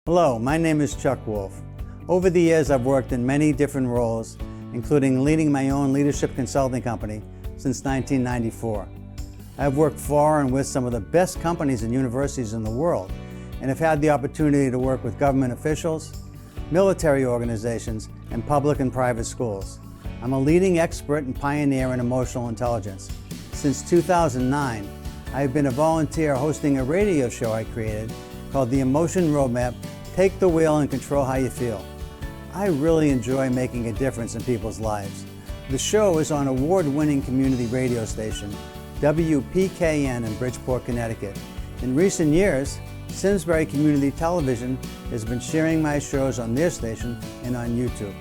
Hello, my name is Chuck Wolf. Over the years, I've worked in many different roles, including leading my own leadership consulting company since 1994. I've worked for and with some of the best companies and universities in the world, and have had the opportunity to work with government officials, military organizations, and public and private schools. I'm a leading expert and pioneer in emotional intelligence. Since 2009, I've been a volunteer hosting a radio show I created called The Emotion Roadmap: Take the Wheel and Control How You Feel. I really enjoy making a difference in people's lives. The show is on award-winning community radio station, WPKN in Bridgeport, Connecticut. In recent years, Simsbury Community Television has been sharing my shows on their station and on YouTube.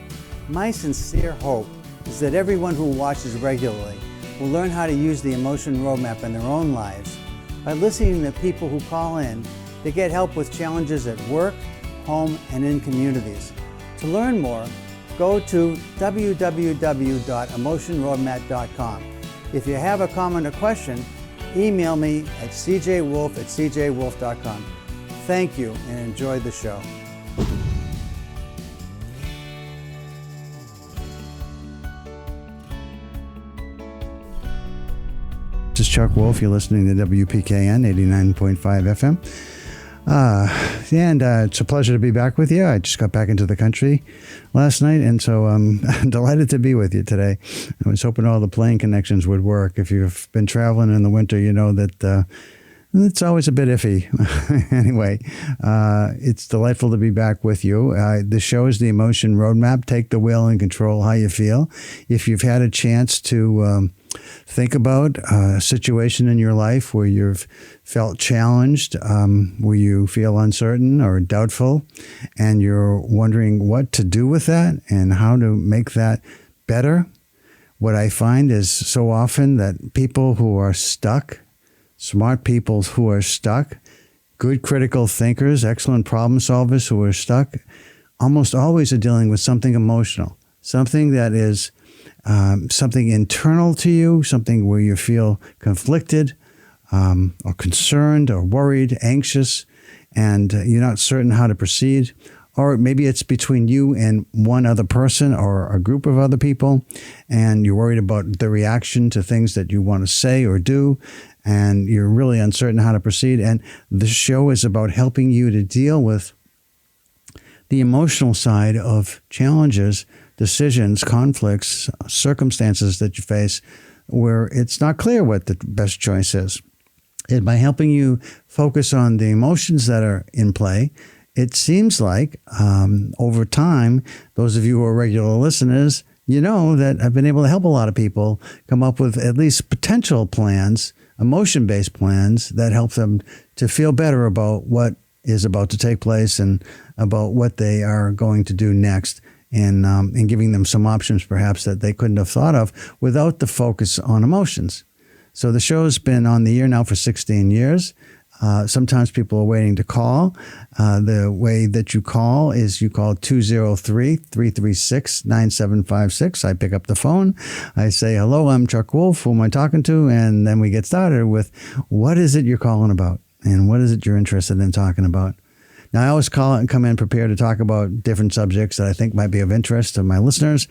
My sincere hope is that everyone who watches regularly will learn how to use the Emotion Roadmap in their own lives by listening to people who call in to get help with challenges at work, home, and in communities. To learn more, go to www.emotionroadmap.com. If you have a comment or question, email me at cjwolf@cjwolf.com. Thank you and enjoy the show. This is Chuck Wolf. You're listening to WPKN 89.5 FM. It's a pleasure to be back with you. I just got back into the country last night, and so I'm delighted to be with you today. I was hoping all the plane connections would work. If you've been traveling in the winter, you know that it's always a bit iffy. Anyway, it's delightful to be back with you. The show is The Emotion Roadmap: Take the Wheel and Control How You Feel. If you've had a chance to think about a situation in your life where you've felt challenged, where you feel uncertain or doubtful, and you're wondering what to do with that and how to make that better, what I find is so often that people who are stuck, smart people who are stuck, good critical thinkers, excellent problem solvers who are stuck, almost always are dealing with something emotional, something that is something internal to you, something where you feel conflicted or concerned or worried, anxious, and you're not certain how to proceed. Or maybe it's between you and one other person or a group of other people, and you're worried about the reaction to things that you want to say or do, and you're really uncertain how to proceed. And the show is about helping you to deal with the emotional side of challenges, decisions, conflicts, circumstances that you face where it's not clear what the best choice is. And by helping you focus on the emotions that are in play, it seems like over time, those of you who are regular listeners, you know that I've been able to help a lot of people come up with at least potential plans, emotion-based plans that help them to feel better about what is about to take place and about what they are going to do next. And giving them some options perhaps that they couldn't have thought of without the focus on emotions. So the show's been on the air now for 16 years. Sometimes people are waiting to call. The way that you call is you call 203-336-9756. I pick up the phone. I say, hello, I'm Chuck Wolf. Who am I talking to? And then we get started with, what is it you're calling about? And what is it you're interested in talking about? Now, I always call it and come in prepared to talk about different subjects that I think might be of interest to my listeners.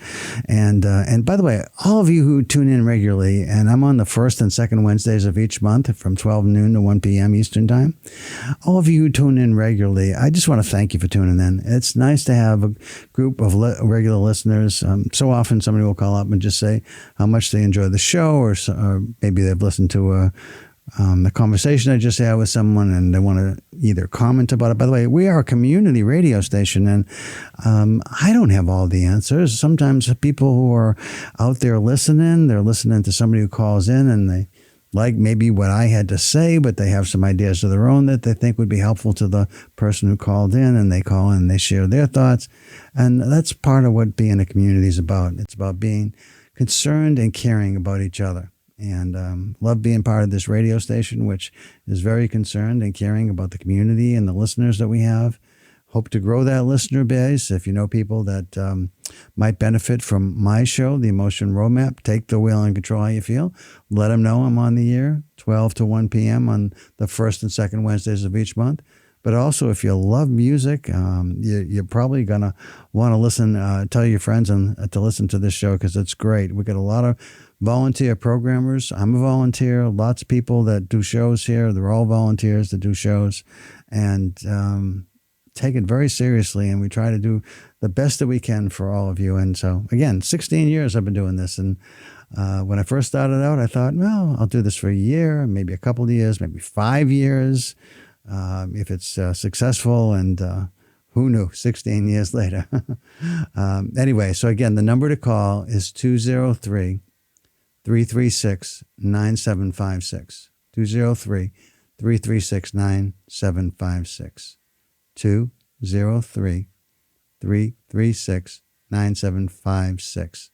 And by the way, all of you who tune in regularly, and I'm on the first and second Wednesdays of each month from 12 noon to 1 p.m. Eastern Time. All of you who tune in regularly, I just want to thank you for tuning in. It's nice to have a group of regular listeners. So often somebody will call up and just say how much they enjoy the show, or maybe they've listened to the conversation I just had with someone and they want to either comment about it. By the way, we are a community radio station, and I don't have all the answers. Sometimes people who are out there listening, they're listening to somebody who calls in and they like maybe what I had to say, but they have some ideas of their own that they think would be helpful to the person who called in, and they call in and they share their thoughts. And that's part of what being a community is about. It's about being concerned and caring about each other. And love being part of this radio station, which is very concerned and caring about the community and the listeners that we have. Hope to grow that listener base. If you know people that might benefit from my show, The Emotion Roadmap, Take the Wheel and Control How You Feel, let them know I'm on the air, 12 to 1 p.m. on the first and second Wednesdays of each month. But also, if you love music, you're probably going to want to listen, tell your friends to listen to this show because it's great. We got a lot of volunteer programmers. I'm a volunteer. Lots of people that do shows here. They're all volunteers that do shows. And take it very seriously, and we try to do the best that we can for all of you. And so, again, 16 years I've been doing this. And when I first started out, I thought, well, I'll do this for a year, maybe a couple of years, maybe 5 years, if it's successful. And who knew, 16 years later. Anyway, so again, the number to call is 203-336-9756. 203-336-9756. 203-336-9756.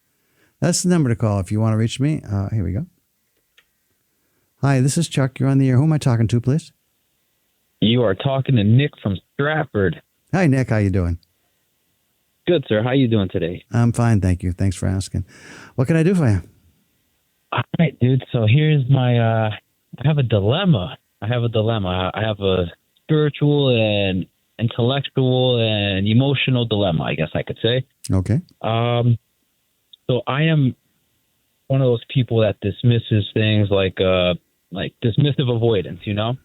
That's the number to call if you want to reach me. Here we go. Hi, this is Chuck. You're on the air. Who am I talking to, please? You are talking to Nick from Stratford. Hi, Nick. How you doing? Good, sir. How you doing today? I'm fine, thank you. Thanks for asking. What can I do for you? All right, dude. So here's my, I have a dilemma. I have a spiritual and intellectual and emotional dilemma, I guess I could say. Okay. So I am one of those people that dismisses things like dismissive avoidance, you know?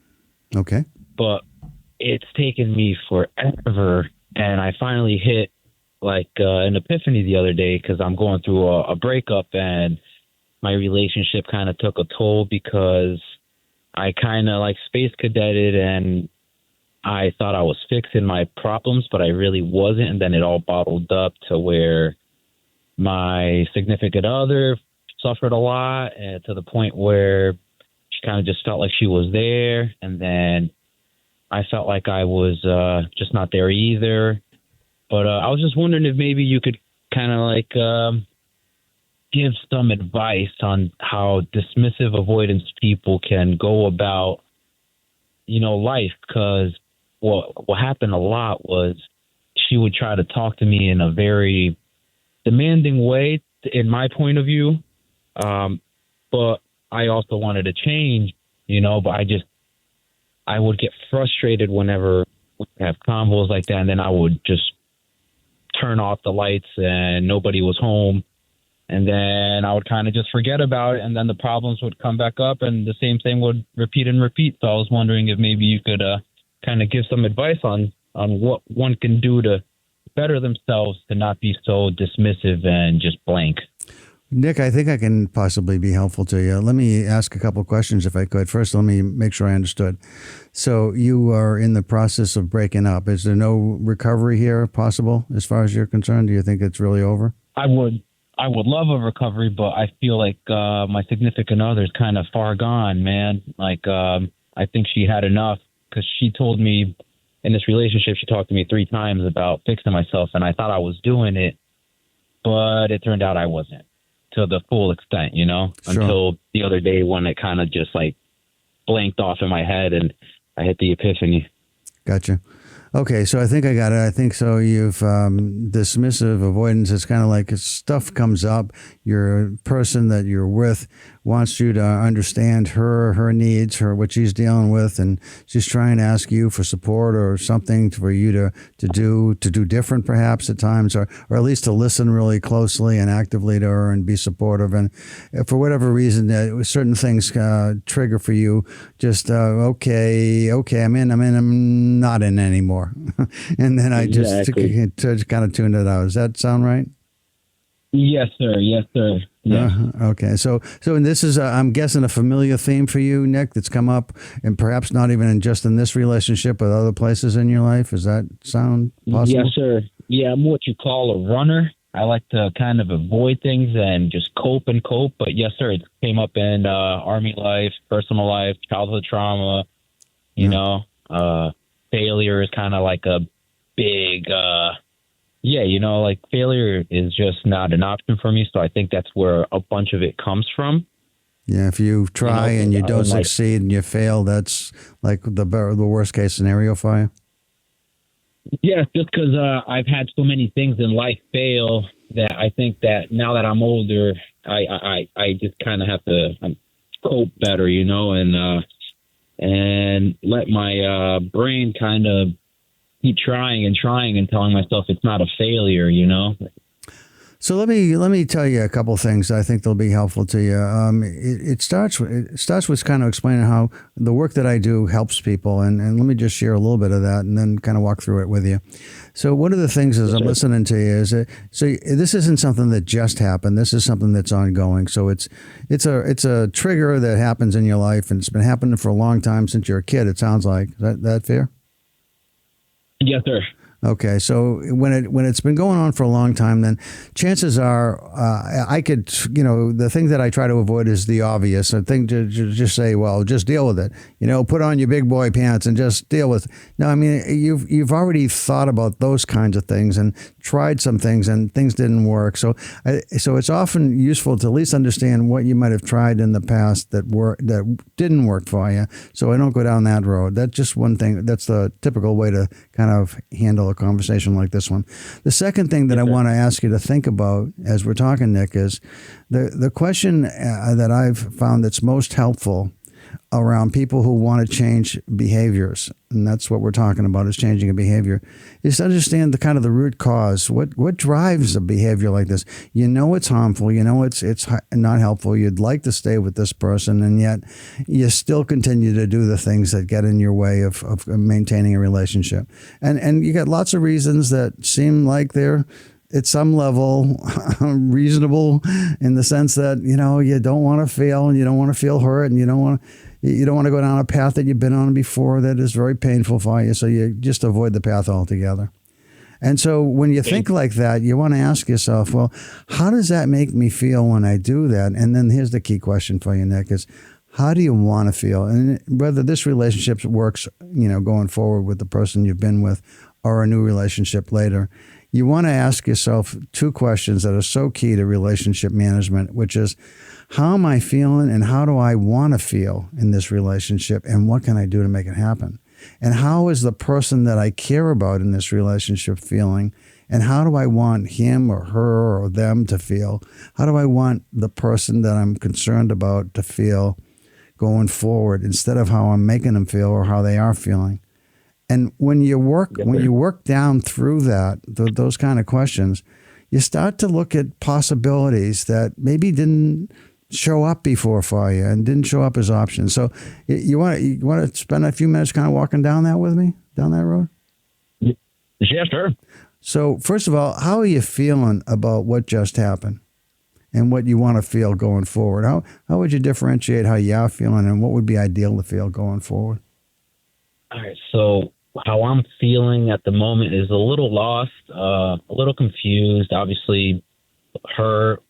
Okay. But it's taken me forever, and I finally hit an epiphany the other day because I'm going through a breakup, and my relationship kind of took a toll because I kind of space cadetted, and I thought I was fixing my problems, but I really wasn't. And then it all bottled up to where my significant other suffered a lot, and to the point where she kind of just felt like she was there. And then I felt like I was just not there either. But I was just wondering if maybe you could kind of give some advice on how dismissive avoidance people can go about, life. Because what happened a lot was she would try to talk to me in a very demanding way, in my point of view. But I also wanted to change, but I would get frustrated whenever we have convos like that. And then I would just turn off the lights and nobody was home. And then I would kind of just forget about it. And then the problems would come back up and the same thing would repeat and repeat. So I was wondering if maybe you could kind of give some advice on what one can do to better themselves, to not be so dismissive and just blank. Nick, I think I can possibly be helpful to you. Let me ask a couple of questions if I could. First, let me make sure I understood. So you are in the process of breaking up. Is there no recovery here possible as far as you're concerned? Do you think it's really over? I would love a recovery, but I feel like my significant other is kind of far gone, man. I think she had enough, because she told me in this relationship, she talked to me 3 times about fixing myself, and I thought I was doing it, but it turned out I wasn't to the full extent, Sure. Until the other day when it kind of just blanked off in my head and I hit the epiphany. Gotcha. Okay, so I think I got it. I think so. You've dismissive avoidance. It's kind of like if stuff comes up, your person that you're with wants you to understand her needs, what she's dealing with, and she's trying to ask you for support or something for you to do different perhaps at times, or at least to listen really closely and actively to her and be supportive. And for whatever reason, certain things trigger for you. Just okay, I'm in, I'm not in anymore. And then I just kind of tuned it out. Does that sound right? Yes, sir. Yes. Okay. So and this is, I'm guessing, a familiar theme for you, Nick, that's come up, and perhaps not even just in this relationship, but other places in your life. Does that sound possible? Yes, sir. Yeah, I'm what you call a runner. I like to kind of avoid things and just cope. But yes, sir, it came up in Army life, personal life, childhood trauma, failure is kind of like a big, failure is just not an option for me. So I think that's where a bunch of it comes from. Yeah, if you try and you don't succeed and you fail, that's like the worst case scenario for you. Yeah, just because I've had so many things in life fail that I think that now that I'm older, I just kind of have to cope better, and and let my brain kind of keep trying and trying and telling myself it's not a failure, you know? So let me tell you a couple things I think they'll be helpful to you. It starts with kind of explaining how the work that I do helps people, and let me just share a little bit of that, and then kind of walk through it with you. So one of the things as I'm listening to you is so this isn't something that just happened. This is something that's ongoing. So it's a trigger that happens in your life, and it's been happening for a long time since you're a kid. It sounds like that fair? Yes, sir. Okay, so when it's been going on for a long time, then chances are I could, the thing that I try to avoid is the obvious. I think to just say, well, just deal with it. Put on your big boy pants and just deal with it. No, I mean, you've already thought about those kinds of things and tried some things and things didn't work. So it's often useful to at least understand what you might have tried in the past that didn't work for you. So I don't go down that road. That's just one thing. That's the typical way to kind of handle a conversation like this one. The second thing that I want to ask you to think about as we're talking, Nick, is the question that I've found that's most helpful around people who want to change behaviors, and that's what we're talking about, is changing a behavior, is to understand the kind of the root cause. What drives a behavior like this? It's harmful. It's not helpful. You'd like to stay with this person, and yet you still continue to do the things that get in your way of maintaining a relationship. And you got lots of reasons that seem like they're at some level reasonable, in the sense that you don't want to fail and you don't want to feel hurt and you don't want to go down a path that you've been on before that is very painful for you, so you just avoid the path altogether. And so when you think like that, you want to ask yourself, well, how does that make me feel when I do that? And then here's the key question for you, Nick, is how do you want to feel? And whether this relationship works, going forward with the person you've been with, or a new relationship later, you want to ask yourself two questions that are so key to relationship management, which is, how am I feeling and how do I want to feel in this relationship, and what can I do to make it happen? And how is the person that I care about in this relationship feeling, and how do I want him or her or them to feel? How do I want the person that I'm concerned about to feel going forward, instead of how I'm making them feel or how they are feeling? And when you work down through those kind of questions, you start to look at possibilities that maybe didn't show up before for you and didn't show up as options. So you want to spend a few minutes kind of walking down that with me, down that road? Yeah, sure. So first of all, how are you feeling about what just happened and what you want to feel going forward? How would you differentiate how you are feeling and what would be ideal to feel going forward? All right, so how I'm feeling at the moment is a little lost, a little confused, obviously hurt.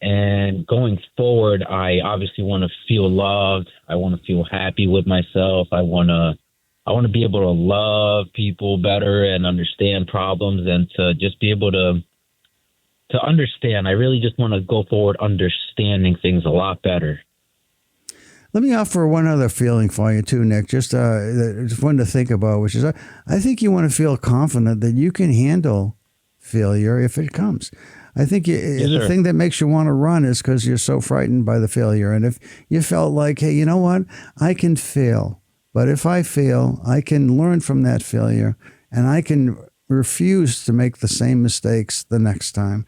And going forward, I obviously want to feel loved. I want to feel happy with myself. I want to be able to love people better and understand problems, and to just be able to understand. I really just want to go forward understanding things a lot better. Let me offer one other feeling for you too, Nick, just one to think about, which is I think you want to feel confident that you can handle failure if it comes. I think the thing that makes you want to run is because you're so frightened by the failure. And if you felt like, hey, you know what, I can fail, but if I fail, I can learn from that failure and I can refuse to make the same mistakes the next time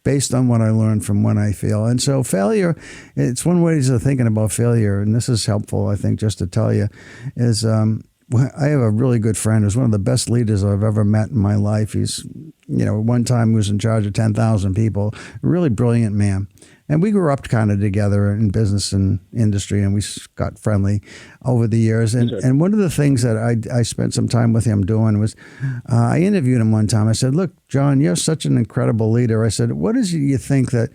based on what I learned from when I fail. And so failure, it's one way of thinking about failure, and this is helpful, I think, just to tell you, is I have a really good friend who's one of the best leaders I've ever met in my life. He's, one time he was in charge of 10,000 people, a really brilliant man. And we grew up kind of together in business and industry, and we got friendly over the years. And one of the things that I spent some time with him doing was I interviewed him one time. I said, look, John, you're such an incredible leader. I said, what is it you think that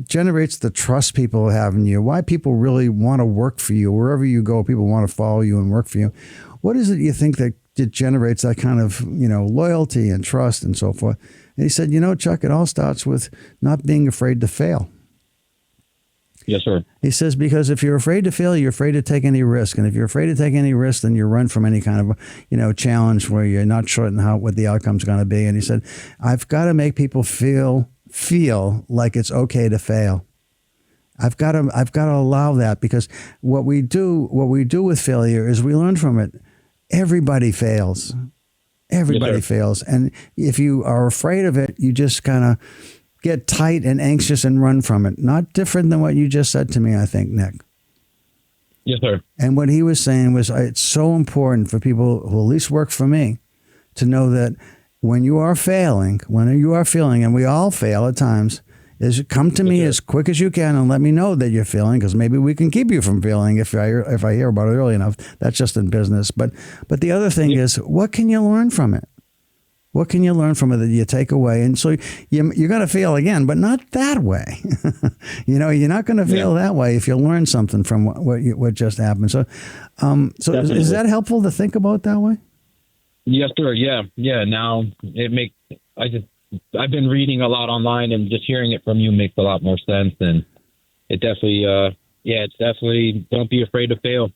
generates the trust people have in you? Why people really want to work for you? Wherever you go, people want to follow you and work for you. What is it you think that generates that kind of, loyalty and trust and so forth? And he said, Chuck, it all starts with not being afraid to fail. Yes, sir. He says, because if you're afraid to fail, you're afraid to take any risk. And if you're afraid to take any risk, then you run from any kind of, challenge where you're not sure what the outcome's going to be. And he said, I've got to make people feel like it's okay to fail. I've got to allow that, because what we do with failure is we learn from it. Everybody fails. Everybody Yes, sir. fails. And if you are afraid of it, you just kind of get tight and anxious and run from it. Not different than what you just said to me, I think, Nick. Yes, sir. And what he was saying was, it's so important for people who at least work for me to know that when you are failing, and we all fail at times, is come to me sir. as quick as you can and let me know that you're failing, because maybe we can keep you from failing if I hear about it early enough. That's just in business. But the other thing is, what can you learn from it? What can you learn from it that you take away? And so you're going to fail again, but not that way. You're not going to fail that way if you learn something from what just happened. So, is that helpful to think about that way? Yes, sir. Yeah. Now I've been reading a lot online, and just hearing it from you makes a lot more sense. And it definitely, it's definitely, don't be afraid to fail.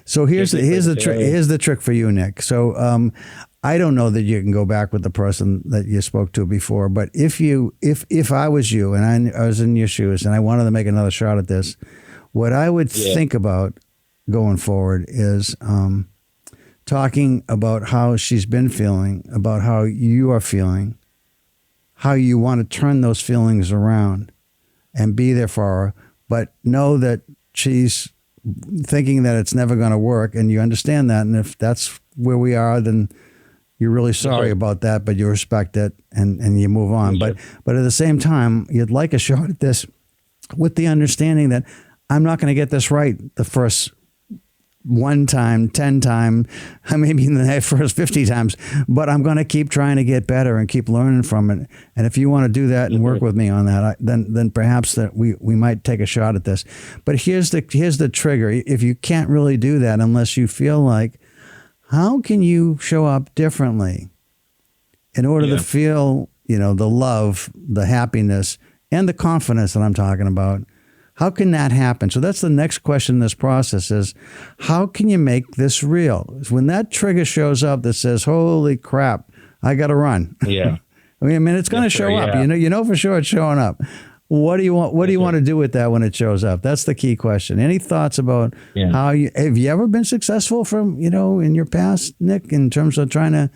So here's the trick for you, Nick. So I don't know that you can go back with the person that you spoke to before, but if I was you and I was in your shoes and I wanted to make another shot at this, what I would think about going forward is talking about how she's been feeling, about how you are feeling, how you want to turn those feelings around and be there for her, but know that she's thinking that it's never going to work, and you understand that. And if that's where we are, then you're really sorry about that, but you respect it and you move on. But at the same time, you'd like a shot at this with the understanding that I'm not going to get this right the first 1 time, 10 time, maybe in the first 50 times, but I'm going to keep trying to get better and keep learning from it. And if you want to do that and work with me on that, then perhaps that we might take a shot at this. But here's the trigger. If you can't really do that unless you feel like, how can you show up differently in order to feel, the love, the happiness, and the confidence that I'm talking about? How can that happen? So that's the next question in this process is, how can you make this real? When that trigger shows up that says, holy crap, I got to run. Yeah. It's going to show up. Yeah. You know for sure it's showing up. What do you want? What do you want to do with that when it shows up? That's the key question. Any thoughts about how have you ever been successful from, in your past, Nick, in terms of trying to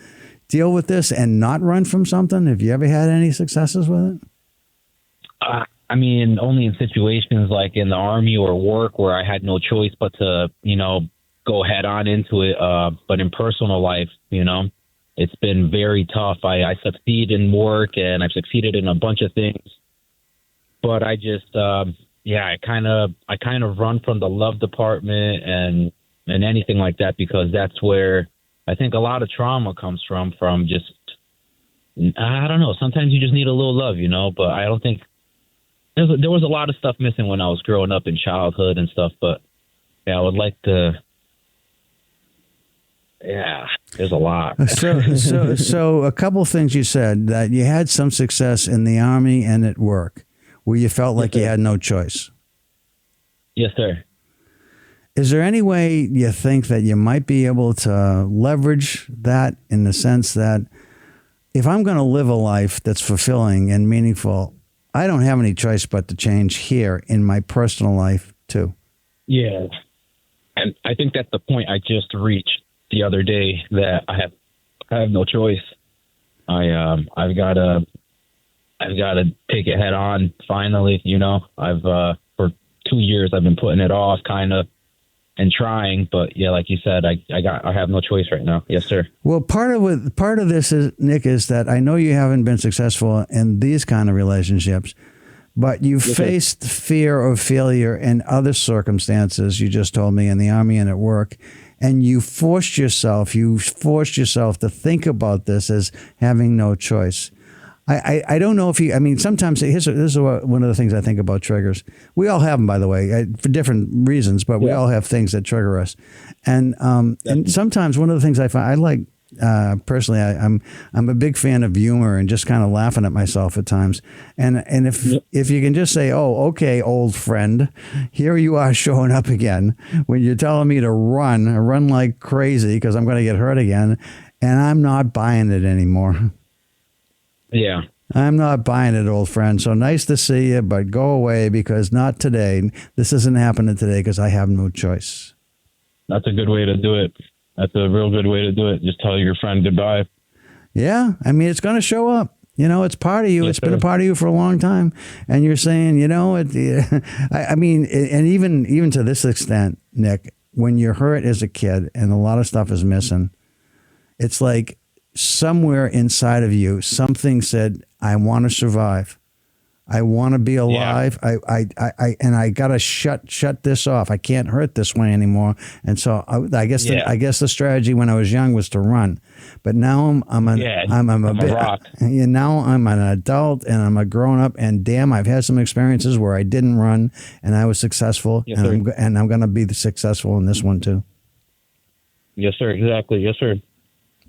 deal with this and not run from something? Have you ever had any successes with it? Only in situations like in the Army or work where I had no choice but to, go head on into it. But in personal life, it's been very tough. I succeed in work and I've succeeded in a bunch of things, but I just, I kind of run from the love department and anything like that, because that's where I think a lot of trauma comes from just, I don't know. Sometimes you just need a little love, but I don't think, there was a lot of stuff missing when I was growing up in childhood and stuff, but I would like to. Yeah, there's a lot. So a couple of things you said, that you had some success in the Army and at work, where you felt like you had no choice. Yes, sir. Is there any way you think that you might be able to leverage that in the sense that if I'm going to live a life that's fulfilling and meaningful, I don't have any choice but to change here in my personal life too? Yeah. And I think that's the point I just reached the other day, that I have no choice. I've got to take it head on finally, I've for 2 years I've been putting it off kind of and trying, but like you said, I have no choice right now. Yes, sir. Well, part of this is, Nick, is that I know you haven't been successful in these kind of relationships, but you've faced fear of failure in other circumstances. You just told me in the Army and at work, and you forced yourself to think about this as having no choice. I don't know if you, sometimes this is one of the things I think about triggers. We all have them, by the way, for different reasons, but we all have things that trigger us. And sometimes one of the things I find, I like, personally, I'm a big fan of humor and just kind of laughing at myself at times. And if you can just say, oh, okay, old friend, here you are showing up again when you're telling me to run like crazy because I'm going to get hurt again, and I'm not buying it anymore. Yeah. I'm not buying it, old friend. So nice to see you, but go away because not today. This isn't happening today because I have no choice. That's a good way to do it. That's a real good way to do it. Just tell your friend goodbye. Yeah. I mean, it's going to show up. You know, it's part of you. Yes, It's been sir. a part of you for a long time. And you're saying, you know, I mean, and even to this extent, Nick, when you're hurt as a kid and a lot of stuff is missing, it's like somewhere inside of you, something said, I want to survive. I want to be alive. Yeah. I gotta shut this off. I can't hurt this way anymore. And so I guess the strategy when I was young was to run, but now I'm a rock. now I'm an adult and I'm a grown up. And damn, I've had some experiences where I didn't run and I was successful. Yes, and I'm gonna be successful in this one too. Yes, sir. Exactly. Yes, sir.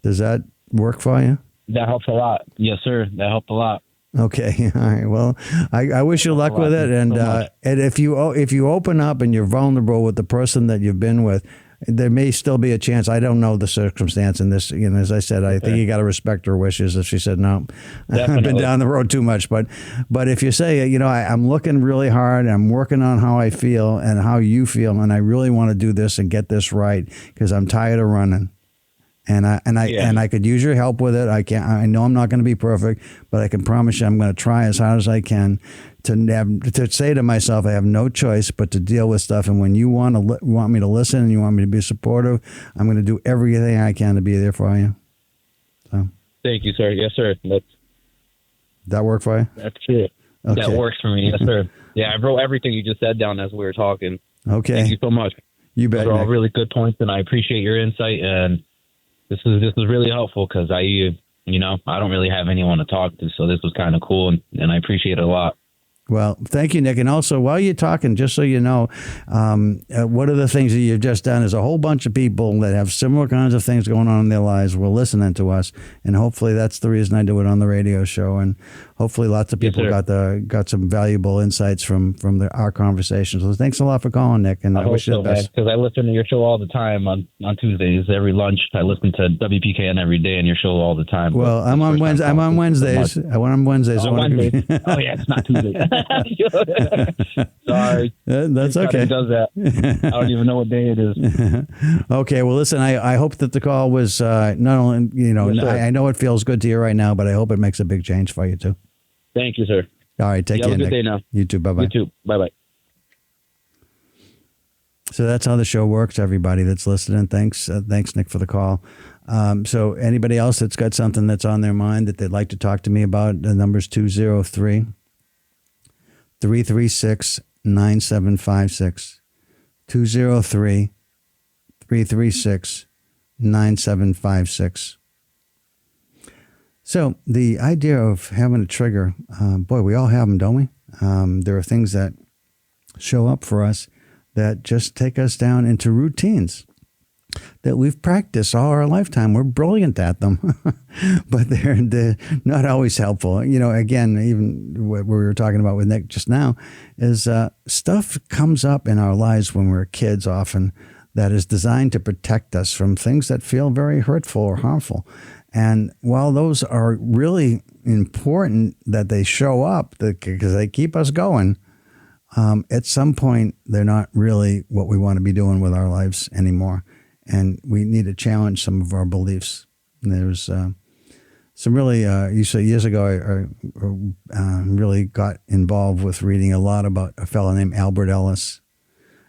Does that work for you? That helps a lot. Yes, sir. That helped a lot. Okay. All right. Well, I wish you luck with it. And and if you open up and you're vulnerable with the person that you've been with, there may still be a chance. I don't know the circumstance in this. You know, as I said, I think you got to respect her wishes. If she said no, I've been down the road too much. But if you say, you know, I'm looking really hard, I'm working on how I feel and how you feel, and I really want to do this and get this right because I'm tired of running. And I could use your help with it. I know I'm not going to be perfect, but I can promise you I'm going to try as hard as I can to say to myself I have no choice but to deal with stuff. And when you want me to listen and you want me to be supportive, I'm going to do everything I can to be there for you. So thank you, sir. Yes, sir. That work for you? That's it. Okay. That works for me. Yes, sir. Yeah, I wrote everything you just said down as we were talking. Okay. Thank you so much. You bet. Those are all Nick. really good points, and I appreciate your insight. And this is really helpful because I don't really have anyone to talk to, so this was kind of cool, and I appreciate it a lot. Well, thank you, Nick. And also, while you're talking, just so you know, one of the things that you've just done is a whole bunch of people that have similar kinds of things going on in their lives were listening to us, and hopefully that's the reason I do it on the radio show. And hopefully, lots of people got some valuable insights from our conversations. So thanks a lot for calling, Nick. And I wish you the best. Because I listen to your show all the time on Tuesdays, every lunch. I listen to WPKN every day and your show all the time. Well, I'm on Wednesday. I'm on Wednesdays. I'm on Wednesdays. Oh, Wednesdays. Oh yeah, it's not Tuesday. Sorry. That's okay. Does that. I don't even know what day it is. Okay. Well, listen, I hope that the call was not only, you know, Yes, I know it feels good to you right now, but I hope it makes a big change for you too. Thank you, sir. All right. Take care, Have a good Nick. day now. You too. Bye-bye. You too. Bye-bye. So that's how the show works, everybody that's listening. Thanks, Nick, for the call. So anybody else that's got something that's on their mind that they'd like to talk to me about, the number's 203-336-9756. 203-336-9756. So the idea of having a trigger, boy, we all have them, don't we? There are things that show up for us that just take us down into routines that we've practiced all our lifetime. We're brilliant at them, but they're not always helpful. You know, again, even what we were talking about with Nick just now is stuff comes up in our lives when we're kids often that is designed to protect us from things that feel very hurtful or harmful. And while those are really important that they show up because they keep us going, at some point, they're not really what we want to be doing with our lives anymore. And we need to challenge some of our beliefs. And there's some really, you say years ago, I really got involved with reading a lot about a fellow named Albert Ellis.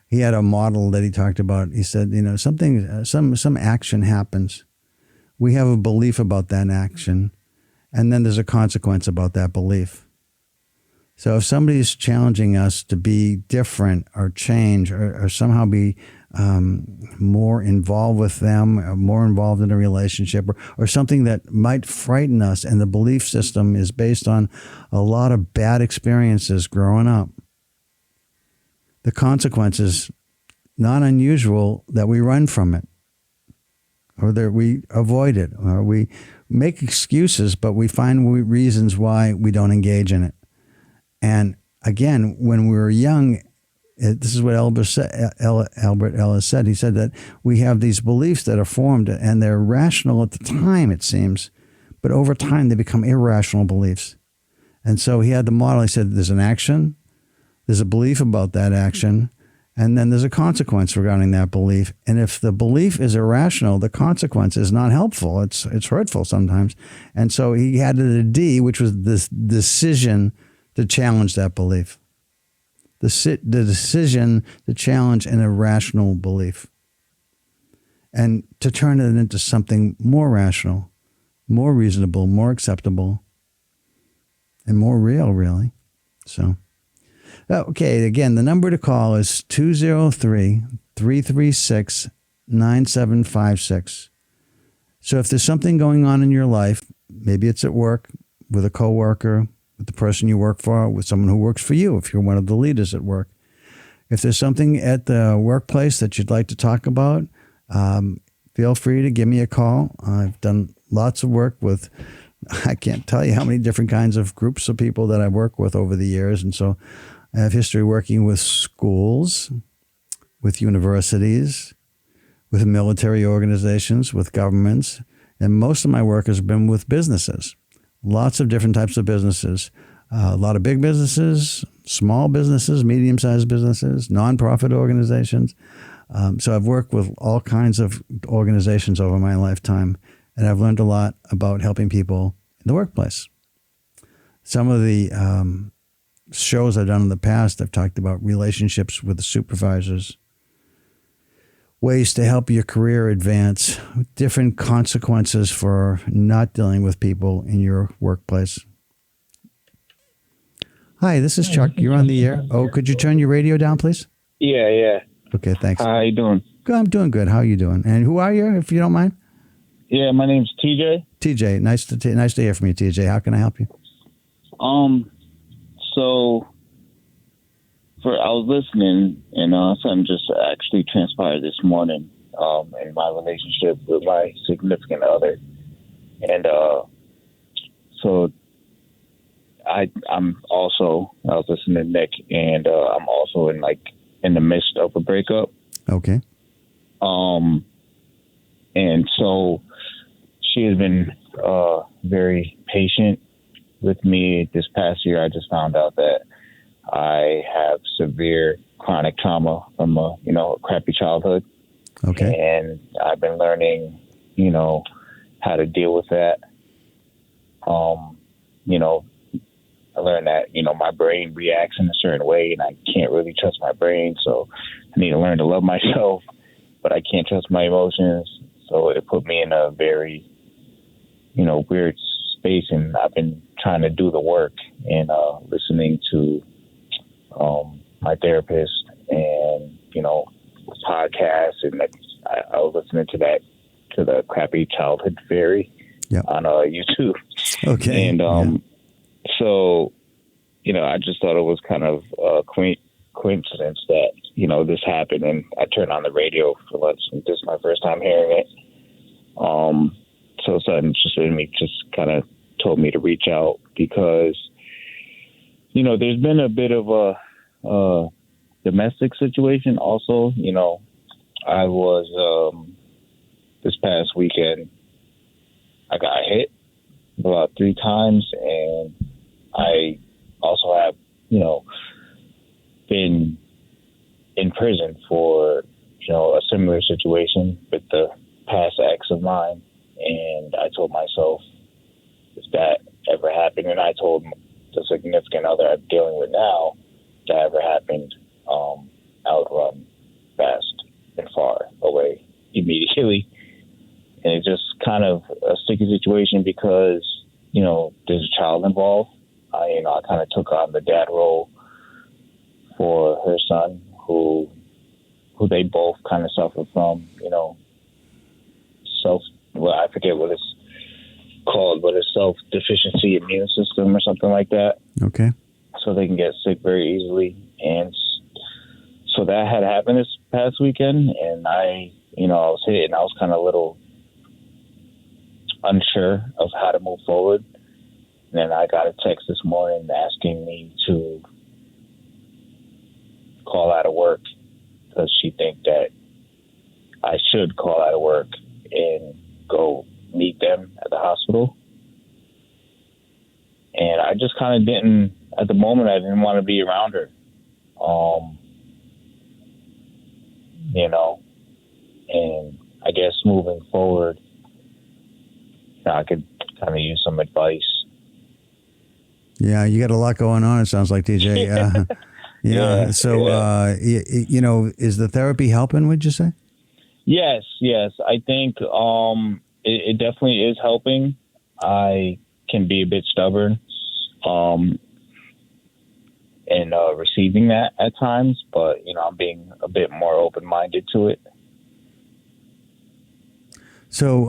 He had a model that he talked about. He said, you know, some action happens. We have a belief about that action, and then there's a consequence about that belief. So if somebody's challenging us to be different or change or somehow be more involved with them, or more involved in a relationship or something that might frighten us, and the belief system is based on a lot of bad experiences growing up, the consequences, not unusual that we run from it or that we avoid it or we make excuses, but we find reasons why we don't engage in it. And again, when we were young, this is what Albert Ellis said. He said that we have these beliefs that are formed and they're rational at the time, it seems, but over time they become irrational beliefs. And so he had the model. He said, there's an action, there's a belief about that action, and then there's a consequence regarding that belief. And if the belief is irrational, the consequence is not helpful. It's hurtful sometimes. And so he added a D, which was this decision to challenge that belief. The decision to challenge an irrational belief. And to turn it into something more rational, more reasonable, more acceptable, and more real, really. So, okay, again, the number to call is 203-336-9756. So if there's something going on in your life, maybe it's at work, with a coworker, with the person you work for, with someone who works for you, if you're one of the leaders at work. If there's something at the workplace that you'd like to talk about, feel free to give me a call. I've done lots of work with, I can't tell you how many different kinds of groups of people that I've worked with over the years. And so I have history working with schools, with universities, with military organizations, with governments. And most of my work has been with businesses, lots of different types of businesses, a lot of big businesses, small businesses, medium-sized businesses, nonprofit organizations. So I've worked with all kinds of organizations over my lifetime, and I've learned a lot about helping people in the workplace. Some of the shows I've done in the past, I've talked about relationships with the supervisors, ways to help your career advance, different consequences for not dealing with people in your workplace. Hi, this is Chuck. You're on the air. Oh, could you turn your radio down, please? Yeah. Okay, thanks. How you doing? Good, I'm doing good. How are you doing? And who are you, if you don't mind? Yeah, my name's TJ. TJ, nice to hear from you, TJ. How can I help you? So I was listening, and something just actually transpired this morning in my relationship with my significant other, and so I was listening to Nick, and I'm also in the midst of a breakup. Okay. And so she has been very patient with me. This past year, I just found out that I have severe chronic trauma from a crappy childhood. Okay. And I've been learning, how to deal with that. I learned that, my brain reacts in a certain way, and I can't really trust my brain. So I need to learn to love myself, but I can't trust my emotions. So it put me in a very, weird space, and I've been trying to do the work and listening to my therapist and, podcasts. And I was listening to the Crappy Childhood Fairy on YouTube. Okay. And so, I just thought it was kind of a coincidence that, this happened, and I turned on the radio for lunch, and this is my first time hearing it. So something just in me just kind of told me to reach out because, there's been a bit of a domestic situation also. I was, this past weekend, I got hit about 3 times, and I also have, been in prison for, a similar situation with the past ex of mine. And I told myself, if that ever happened, and I told the significant other I'm dealing with now, if that ever happened, I would run fast and far away immediately. And it's just kind of a sticky situation because, there's a child involved. I kind of took on the dad role for her son, who they both kind of suffer from, I forget what it's called, but it's self-deficiency immune system or something like that. Okay. So they can get sick very easily. And so that had happened this past weekend, and I was hit, and I was kind of a little unsure of how to move forward. And then I got a text this morning asking me to call out of work because she think that I should call out of work and go meet them at the hospital. And I just kind of didn't, at the moment, I didn't want to be around her. You know, and I guess moving forward, I could kind of use some advice. Yeah, you got a lot going on, it sounds like, TJ. Yeah. So, you know, is the therapy helping, would you say? Yes. I think it definitely is helping. I can be a bit stubborn in receiving that at times, but, you know, I'm being a bit more open-minded to it. So,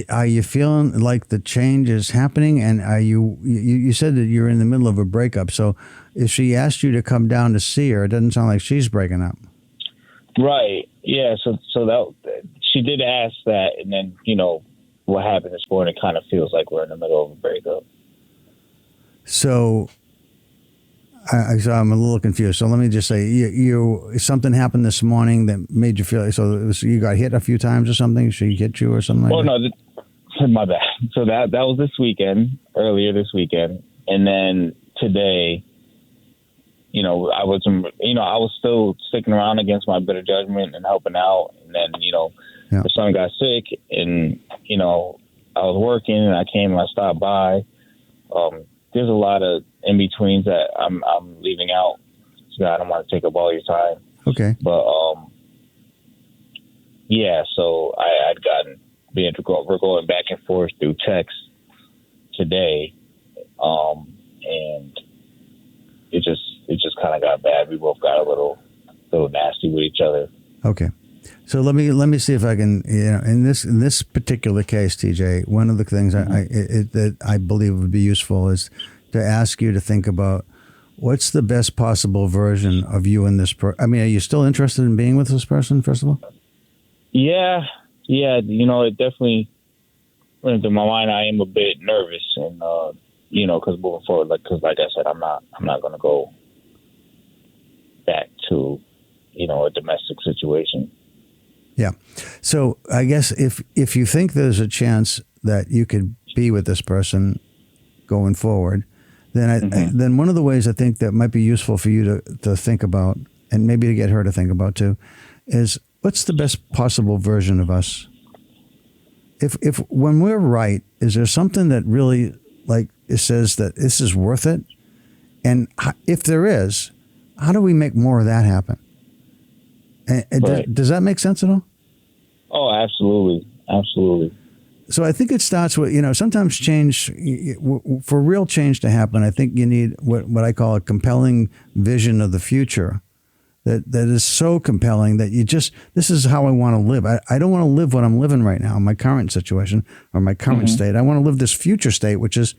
are you feeling like the change is happening? And are you said that you're in the middle of a breakup. So if she asked you to come down to see her, it doesn't sound like she's breaking up. Right. Yeah. So that she did ask that. And then, you know, what happened this morning kind of feels like we're in the middle of a breakup. So, so I'm a little confused. So let me just say, something happened this morning that made you feel. So you got hit a few times or something. She hit you or something like that. No, my bad. So that was earlier this weekend, and then today, you know, I was still sticking around against my better judgment and helping out, and then, you know, the son got sick, and, you know, I was working and I came and I stopped by. There's a lot of in-betweens that I'm leaving out. So I don't want to take up all your time. Okay. But, yeah, so I'd gotten, we're going back and forth through text today. And it just kind of got bad. We both got a little nasty with each other. Okay. So let me see if I can, you know, in this particular case, TJ, one of the things that I believe would be useful is to ask you to think about what's the best possible version of you and this person. I mean, are you still interested in being with this person, first of all? Yeah. You know, it definitely went into my mind. I am a bit nervous, and you know, because moving forward, like I said, I'm not going to go back to, you know, a domestic situation. Yeah. So I guess if you think there's a chance that you could be with this person going forward, then then one of the ways I think that might be useful for you to think about, and maybe to get her to think about too, is what's the best possible version of us? If when we're right, is there something that really, like, it says that this is worth it? And if there is, how do we make more of that happen? Right. Does that make sense at all? Oh, absolutely. So I think it starts with, you know, sometimes change, for real change to happen, I think you need what I call a compelling vision of the future that is so compelling that this is how I want to live. I don't want to live what I'm living right now, my current situation or my current state. I want to live this future state, which is,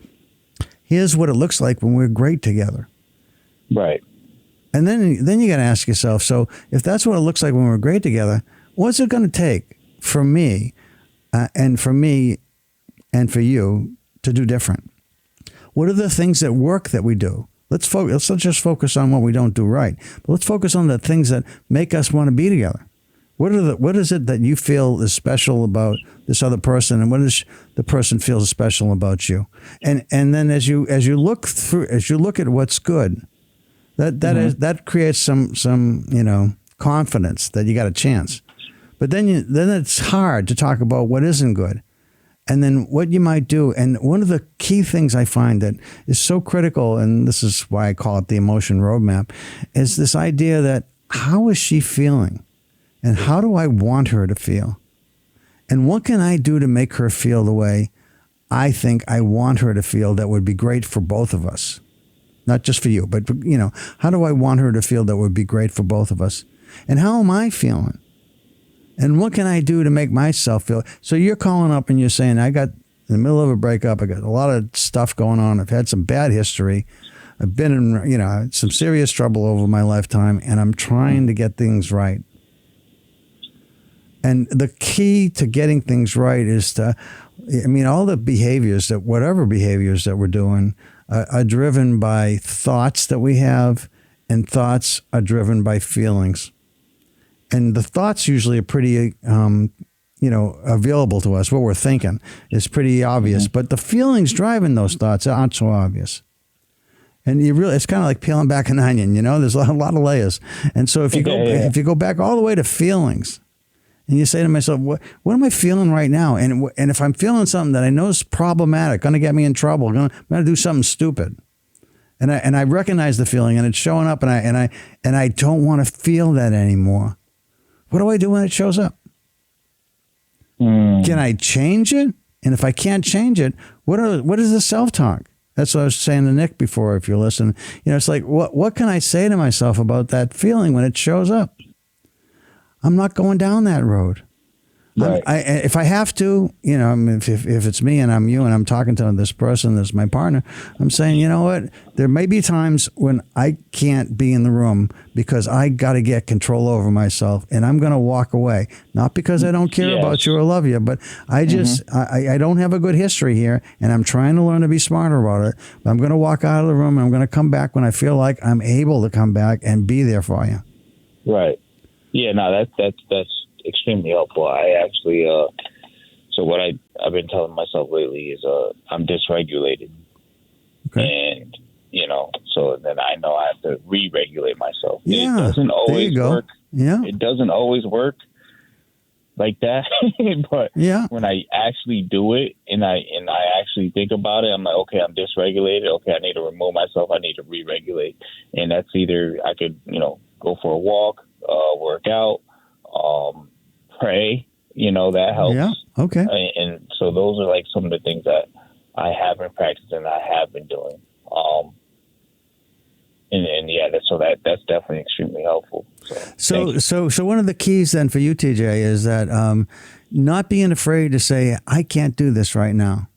here's what it looks like when we're great together. Right. And then you got to ask yourself, so if that's what it looks like when we're great together, what's it going to take for me and for you to do different? What are the things that work that we do? Let's not just focus on what we don't do right, but let's focus on the things that make us want to be together. What is it that you feel is special about this other person, and what does the person feels special about you? And then as you look at what's good, that creates some you know, confidence that you got a chance. But then it's hard to talk about what isn't good, and then what you might do. And one of the key things I find that is so critical, and this is why I call it the emotion roadmap, is this idea that how is she feeling, and how do I want her to feel, and what can I do to make her feel the way I think I want her to feel that would be great for both of us. Not just for you, but, you know, how do I want her to feel that would be great for both of us? And how am I feeling? And what can I do to make myself feel? So you're calling up and you're saying, I got in the middle of a breakup. I got a lot of stuff going on. I've had some bad history. I've been in, you know, some serious trouble over my lifetime, and I'm trying to get things right. And the key to getting things right is all the behaviors whatever behaviors that we're doing are driven by thoughts that we have, and thoughts are driven by feelings. And the thoughts usually are pretty available to us. What we're thinking is pretty obvious, but the feelings driving those thoughts aren't so obvious. And it's kind of like peeling back an onion, there's a lot of layers. And so if you go back all the way to feelings and you say to myself, what am I feeling right now? And if I'm feeling something that I know is problematic, going to get me in trouble, I'm going to do something stupid. And I recognize the feeling and it's showing up and I don't want to feel that anymore. What do I do when it shows up? Can I change it? And if I can't change it, what is the self-talk? That's what I was saying to Nick before, if you're listening. It's like, what can I say to myself about that feeling when it shows up? I'm not going down that road. Right. If I have to, if it's me and I'm you and I'm talking to this person that's my partner, I'm saying, you know what? There may be times when I can't be in the room because I got to get control over myself and I'm going to walk away. Not because I don't care about you or love you, but I just, I don't have a good history here and I'm trying to learn to be smarter about it. But I'm going to walk out of the room and I'm going to come back when I feel like I'm able to come back and be there for you. Right. Yeah, no, that's extremely helpful. I actually, so what I've been telling myself lately is I'm dysregulated. Okay. And, so then I know I have to re-regulate myself. Yeah. It doesn't always work. Yeah. It doesn't always work like that. But when I actually do it and I actually think about it, I'm like, okay, I'm dysregulated. Okay, I need to remove myself. I need to re-regulate. And that's either I could, go for a walk, work out, pray, that helps. Yeah. Okay. And so those are like some of the things that I have been practicing, I have been doing. That's definitely extremely helpful. So one of the keys then for you, TJ, is that not being afraid to say, I can't do this right now.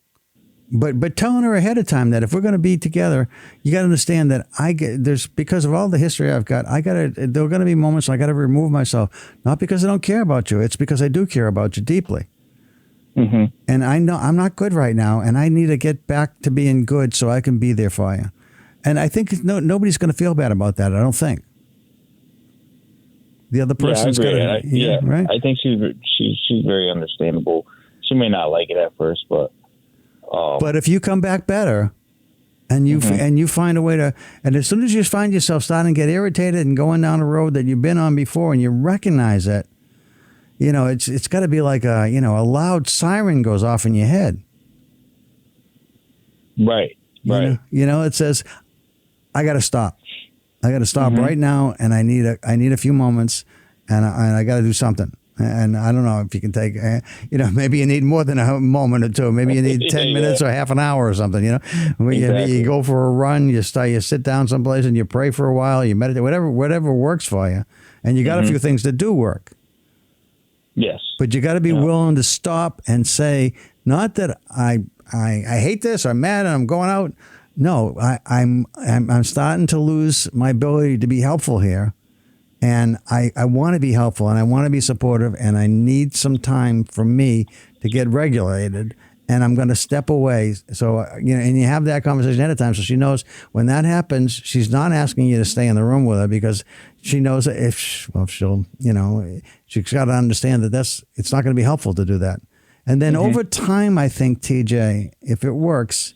But telling her ahead of time that if we're going to be together, you got to understand that there's because of all the history I've got, there are going to be moments when I got to remove myself, not because I don't care about you, it's because I do care about you deeply. Mm-hmm. And I know I'm not good right now, and I need to get back to being good so I can be there for you. And I think nobody's going to feel bad about that. I don't think. The other person's going to, right? I think she's very understandable. She may not like it at first, but if you come back better, and you find a way to, and as soon as you find yourself starting to get irritated and going down a road that you've been on before, and you recognize it, it's got to be like a loud siren goes off in your head. Right. Right. It says, I got to stop. I got to stop right now, and I need a few moments, and I got to do something. And I don't know if you can take, maybe you need more than a moment or two. Maybe you need 10 minutes or half an hour or something, Exactly. You go for a run, you sit down someplace and you pray for a while, you meditate, whatever works for you. And you got a few things that do work. Yes. But you got to be willing to stop and say, not that I hate this, I'm mad and I'm going out. No, I'm starting to lose my ability to be helpful here. And I want to be helpful and I want to be supportive and I need some time for me to get regulated and I'm going to step away. So, and you have that conversation ahead of time so she knows when that happens, she's not asking you to stay in the room with her because she knows that she's got to understand that it's not going to be helpful to do that. And then over time, I think, TJ, if it works,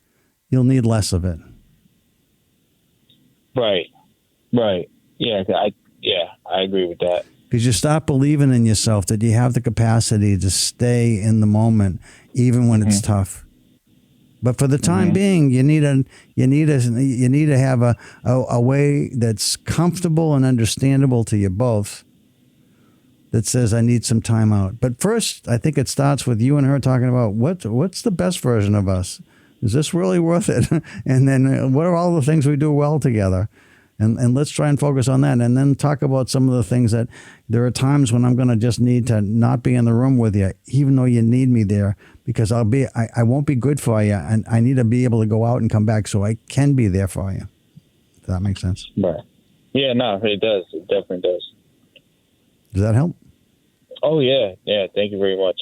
you'll need less of it. Right. Yeah, I agree with that. Because you stop believing in yourself that you have the capacity to stay in the moment, even when it's tough. But for the time being, you need to have a way that's comfortable and understandable to you both. That says I need some time out. But first, I think it starts with you and her talking about what's the best version of us. Is this really worth it? And then what are all the things we do well together? And let's try and focus on that. And then talk about some of the things that there are times when I'm going to just need to not be in the room with you, even though you need me there, because I won't be good for you. And I need to be able to go out and come back so I can be there for you. Does that make sense? Right. Yeah, no, it does. It definitely does. Does that help? Oh, yeah. Yeah, thank you very much.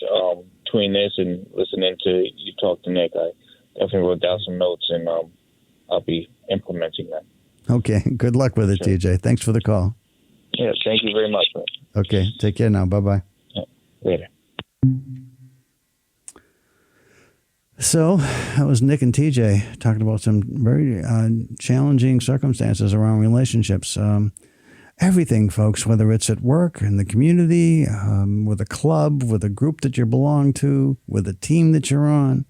Between this and listening to you talk to Nick, I definitely wrote down some notes and I'll be implementing that. Okay. Good luck with it, TJ. Thanks for the call. Yeah, thank you very much, man. Okay. Take care now. Bye-bye. Yeah, later. So that was Nick and TJ talking about some very challenging circumstances around relationships. Everything, folks, whether it's at work, in the community, with a club, with a group that you belong to, with a team that you're on,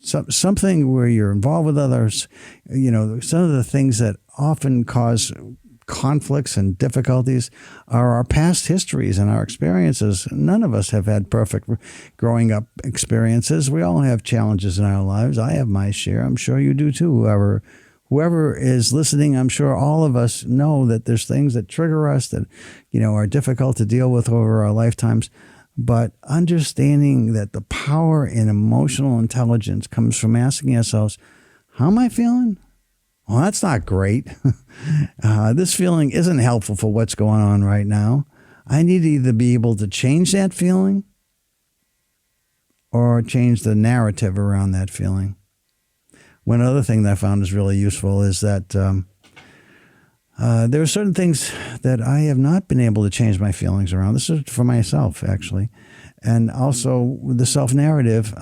something where you're involved with others. Some of the things that often cause conflicts and difficulties are our past histories and our experiences. None of us have had perfect growing up experiences. We all have challenges in our lives. I have my share. I'm sure you do too. Whoever is listening, I'm sure all of us know that there's things that trigger us that, are difficult to deal with over our lifetimes. But understanding that the power in emotional intelligence comes from asking ourselves, how am I feeling? Well, that's not great. This feeling isn't helpful for what's going on right now. I need to either be able to change that feeling or change the narrative around that feeling. One other thing that I found is really useful is that there are certain things that I have not been able to change my feelings around. This is for myself, actually. And also the self-narrative.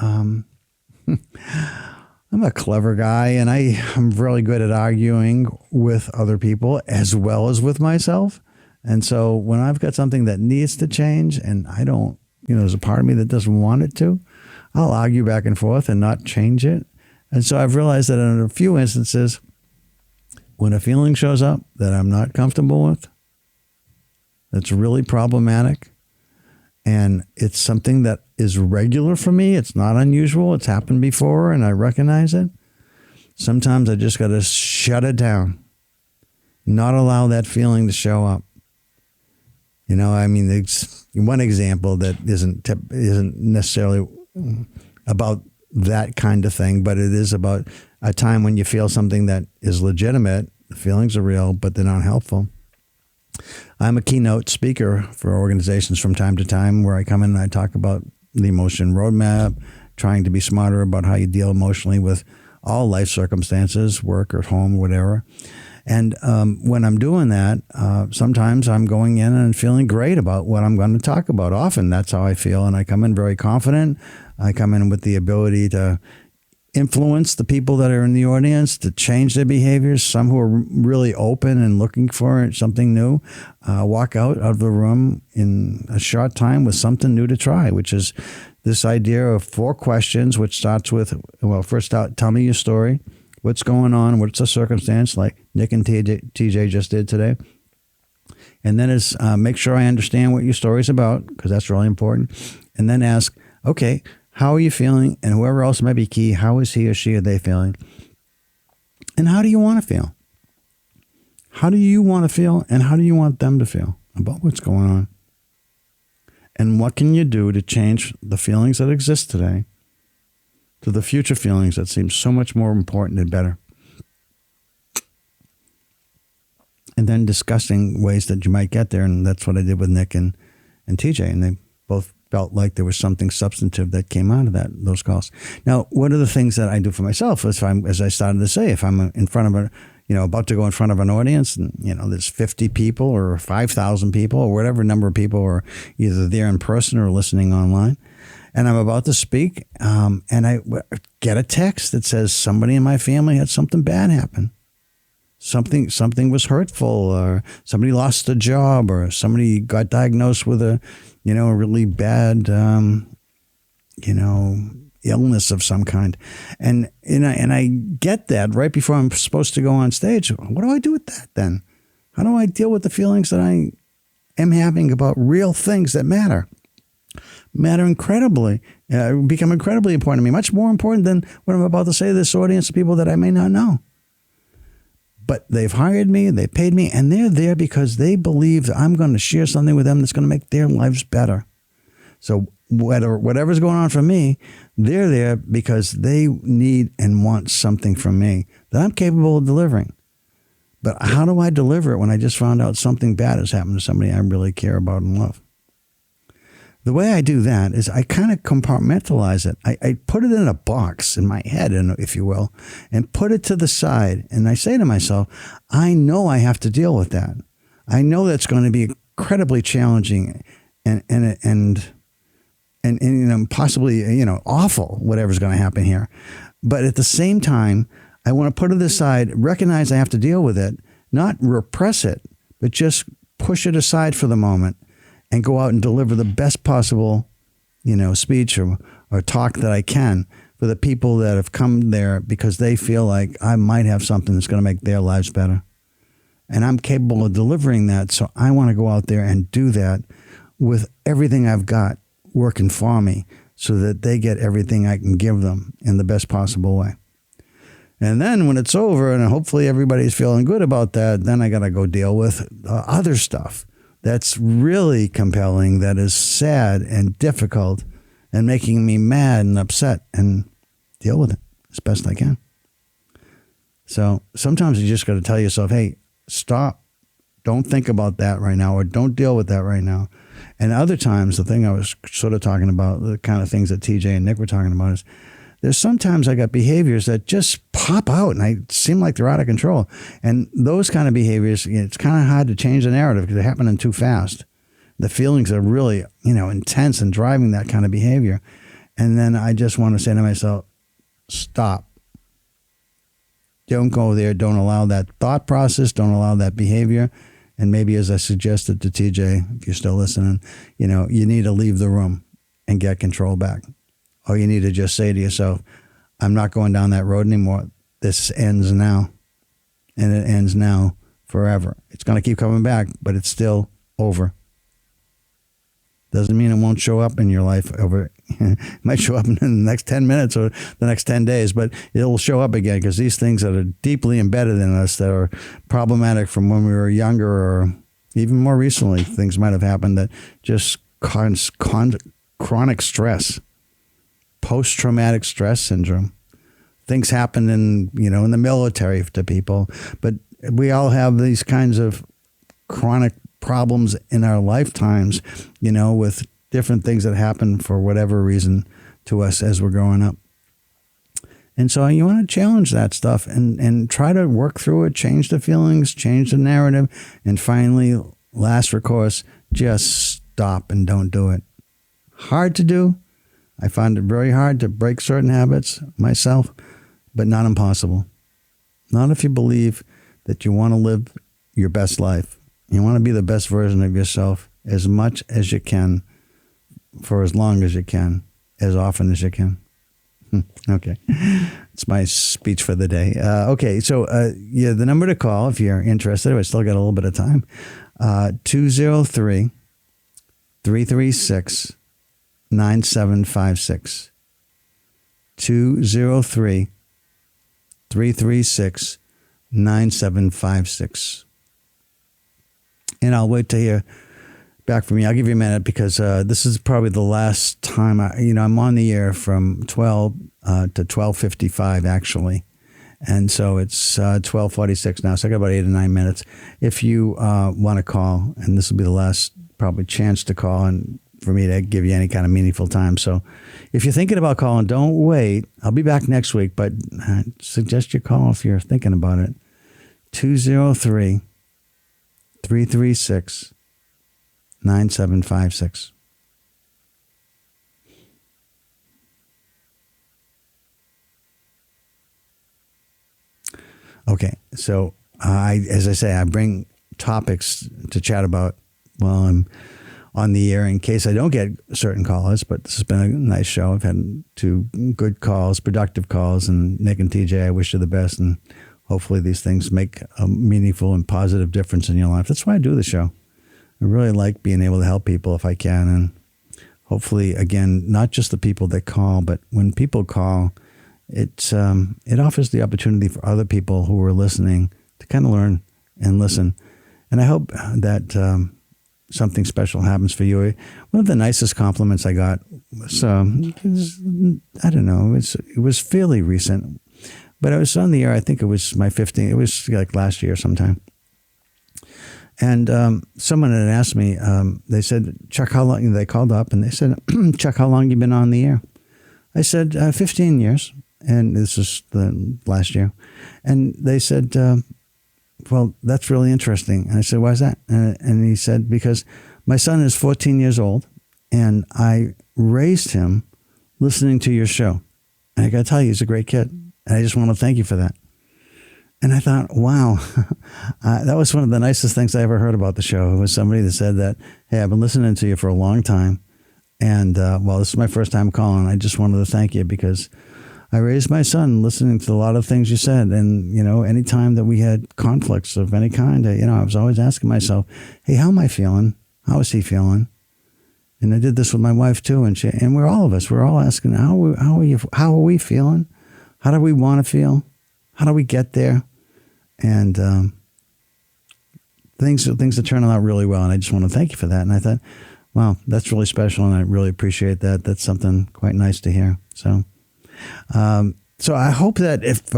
I'm a clever guy, and I'm really good at arguing with other people as well as with myself. And so when I've got something that needs to change and I don't, there's a part of me that doesn't want it to, I'll argue back and forth and not change it. And so I've realized that in a few instances, when a feeling shows up that I'm not comfortable with, that's really problematic, and it's something that is regular for me, it's not unusual, it's happened before, and I recognize it, sometimes I just got to shut it down, not allow that feeling to show up. One example that isn't necessarily about that kind of thing, but it is about a time when you feel something that is legitimate, the feelings are real, but they're not helpful. I'm a keynote speaker for organizations from time to time where I come in and I talk about the emotion roadmap, trying to be smarter about how you deal emotionally with all life circumstances, work or home, whatever. And when I'm doing that, sometimes I'm going in and feeling great about what I'm going to talk about. Often that's how I feel, and I come in very confident. I come in with the ability to influence the people that are in the audience, to change their behaviors. Some who are really open and looking for something new walk out of the room in a short time with something new to try, which is this idea of 4 questions, which starts with, first out, tell me your story. What's going on? What's the circumstance, like Nick and TJ just did today? And then is make sure I understand what your story's about, because that's really important. And then ask, okay, how are you feeling? And whoever else might be key, how is he or she or they feeling? And how do you want to feel? How do you want to feel, and how do you want them to feel about what's going on? And what can you do to change the feelings that exist today to the future feelings that seem so much more important and better? And then discussing ways that you might get there. And that's what I did with Nick and TJ. And they both felt like there was something substantive that came out of those calls. Now, one of the things that I do for myself is, as I started to say, if I'm in front of about to go in front of an audience, and there's 50 people or 5,000 people or whatever number of people are either there in person or listening online, and I'm about to speak, and I get a text that says somebody in my family had something bad happen. Something was hurtful, or somebody lost a job, or somebody got diagnosed with a really bad, illness of some kind. And I get that right before I'm supposed to go on stage. What do I do with that then? How do I deal with the feelings that I am having about real things that matter incredibly, become incredibly important to me, much more important than what I'm about to say to this audience of people that I may not know. But they've hired me, they paid me, and they're there because they believe that I'm going to share something with them that's going to make their lives better. So whatever's going on for me, they're there because they need and want something from me that I'm capable of delivering. But how do I deliver it when I just found out something bad has happened to somebody I really care about and love? The way I do that is I kind of compartmentalize it. I put it in a box in my head, if you will, and put it to the side. And I say to myself, I know I have to deal with that. I know that's going to be incredibly challenging and and possibly, awful, whatever's going to happen here. But at the same time, I want to put it aside, recognize I have to deal with it, not repress it, but just push it aside for the moment and go out and deliver the best possible, speech or talk that I can for the people that have come there because they feel like I might have something that's going to make their lives better. And I'm capable of delivering that. So I want to go out there and do that with everything I've got working for me so that they get everything I can give them in the best possible way. And then when it's over and hopefully everybody's feeling good about that, then I got to go deal with other stuff that's really compelling, that is sad and difficult and making me mad and upset, and deal with it as best I can. So sometimes you just got to tell yourself, hey, stop. Don't think about that right now, or don't deal with that right now. And other times, the thing I was sort of talking about, the kind of things that TJ and Nick were talking about, is there's sometimes I got behaviors that just pop out and I seem like they're out of control. And those kind of behaviors, it's kind of hard to change the narrative because they're happening too fast. The feelings are really, intense and driving that kind of behavior. And then I just want to say to myself, stop. Don't go there. Don't allow that thought process. Don't allow that behavior. And maybe, as I suggested to TJ, if you're still listening, you need to leave the room and get control back. Or you need to just say to yourself, I'm not going down that road anymore. This ends now. And it ends now forever. It's going to keep coming back, but it's still over. Doesn't mean it won't show up in your life over. It might show up in the next 10 minutes or the next 10 days, but it'll show up again because these things that are deeply embedded in us that are problematic from when we were younger or even more recently, things might have happened that just cause chronic stress, post-traumatic stress syndrome. Things happen in the military to people, but we all have these kinds of chronic problems in our lifetimes, with different things that happen for whatever reason to us as we're growing up. And so you want to challenge that stuff and try to work through it, change the feelings, change the narrative, and finally, last recourse, just stop and don't do it. Hard to do. I find it very hard to break certain habits myself, but not impossible. Not if you believe that you want to live your best life. You want to be the best version of yourself as much as you can, for as long as you can, as often as you can. Okay. It's my speech for the day. Okay. So, the number to call if you're interested, I still got a little bit of time, 203-336-9756. 203-336-9756. And I'll wait to hear back from you. I'll give you a minute because this is probably the last time I'm on the air from 12 to 12:55 actually. And so it's 12:46 now. So I got about 8 or 9 minutes. If you want to call, and this will be the last probably chance to call and for me to give you any kind of meaningful time. So if you're thinking about calling, don't wait. I'll be back next week, but I suggest you call if you're thinking about it. 203-336-9756. Okay, so as I say, I bring topics to chat about while I'm on the air in case I don't get certain callers, but this has been a nice show. I've had 2 good calls, productive calls, and Nick and TJ, I wish you the best, and hopefully these things make a meaningful and positive difference in your life. That's why I do the show. I really like being able to help people if I can, and hopefully, again, not just the people that call, but when people call, it offers the opportunity for other people who are listening to kind of learn and listen. And I hope that something special happens for you. One of the nicest compliments I got was, I don't know, it was fairly recent, but I was on the air. I think it was my 15th. It was like last year sometime. And someone had asked me, they said, Chuck, how long? They called up and they said, Chuck, how long you been on the air? I said, 15 years. And this was the last year. And they said, well, that's really interesting. And I said, why is that? And he said, because my son is 14 years old And I raised him listening to your show. And I got to tell you, he's a great kid. And I just want to thank you for that. And I thought, wow, that was one of the nicest things I ever heard about the show. It was somebody that said that, hey, I've been listening to you for a long time. And, well, this is my first time calling. I just wanted to thank you because I raised my son listening to a lot of things you said. And, you know, anytime that we had conflicts of any kind, you know, I was always asking myself, hey, how am I feeling? How is he feeling? And I did this with my wife too. And we're all of us, we're all asking, how are we feeling? How do we want to feel? How do we get there? And things are turning out really well. And I just want to thank you for that. And I thought, wow, that's really special. And I really appreciate that. That's something quite nice to hear. So I hope that if